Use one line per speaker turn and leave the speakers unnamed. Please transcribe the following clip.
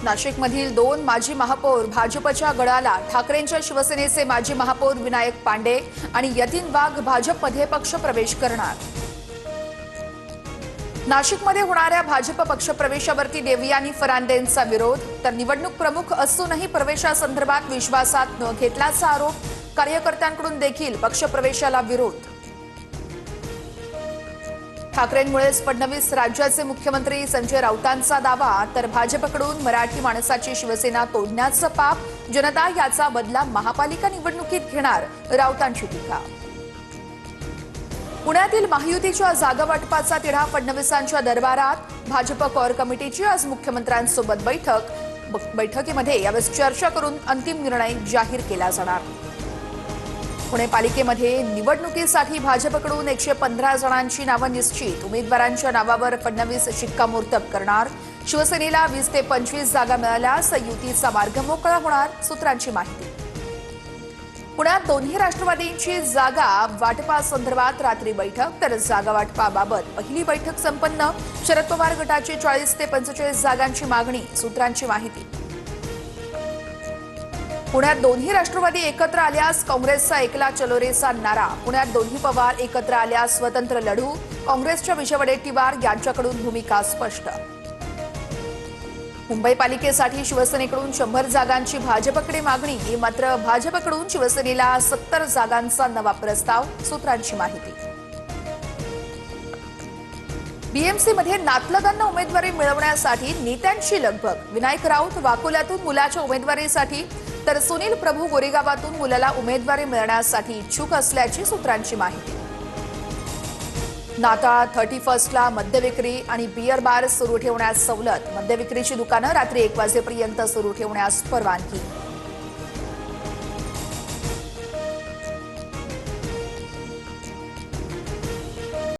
नाशिकमधील 2 माजी महापौर भाजपच्या गळाला. ठाकरेंच्या शिवसेनेचे माजी महापौर विनायक पांडे आणि यतीन वाघ भाजपमध्ये पक्षप्रवेश करणार. नाशिकमध्ये होणाऱ्या भाजप पक्षप्रवेशावरती देवयानी फरांदेंचा विरोध, तर निवडणूक प्रमुख असूनही प्रवेशासंदर्भात विश्वासात न घेतल्याचा आरोप. कार्यकर्त्यांकडून देखील पक्षप्रवेशाला विरोध. ठाकरेंमुळेच फडणवीस राज्याचे मुख्यमंत्री संजय राऊतांचा दावा, तर भाजपकडून मराठी माणसाची शिवसेना तोडण्याचं पाप. जनता याचा बदला महापालिका निवडणुकीत घेणार, राऊतांची टीका. पुण्यातील महायुतीच्या जागा वाटपाचा तिढा फडणवीसांच्या दरबारात. भाजप कोर कमिटीची आज मुख्यमंत्र्यांसोबत बैठकीमध्ये यावेळी चर्चा करून अंतिम निर्णय जाहीर केला जाणार. पुणे पालिकेमध्ये निवडणुकीसाठी भाजपकडून 115 जणांची नावं निश्चित. उमेदवारांच्या नावावर फडणवीस शिक्कामोर्तब करणार. शिवसेनेला 20 ते 25 जागा मिळाल्यास युतीचा मार्ग मोकळा होणार, सूत्रांची माहिती. पुण्यात दोन्ही राष्ट्रवादींची जागा वाटपासंदर्भात रात्री बैठक, तर जागा वाटपाबाबत पहिली बैठक संपन्न. शरद पवार गटाची 40 ते 45 जागांची मागणी, सूत्रांची माहिती. पुण्यात दोन्ही राष्ट्रवादी एकत्र आल्यास काँग्रेसचा एकला चलो रेचा नारा. पुण्यात दोन्ही पवार एकत्र आल्यास स्वतंत्र लढू. काँग्रेसच्या विजय वडेट्टीवार यांच्याकडून भूमिका स्पष्ट. मुंबई पालिकेसाठी शिवसेनेकडून 100 जागांची भाजपकडे मागणी, मात्र भाजपकडून शिवसेनेला 70 जागांचा नवा प्रस्ताव, सूत्रांची माहिती. बीएमसीमध्ये नातलगांना उमेदवारी मिळवण्यासाठी नेत्यांची लगबग. विनायक राऊत वाकोल्यातून मुलाच्या उमेदवारीसाठी, तर सुनील प्रभू गोरेगावातून मुलाला उमेदवारी मिळण्यासाठी इच्छुक असल्याची सूत्रांची माहिती. नाताळ 31ला मद्यविक्री आणि बियर बार सुरू ठेवण्यास सवलत. मद्यविक्रीची दुकानं रात्री 1 वाजेपर्यंत सुरू ठेवण्यास परवानगी.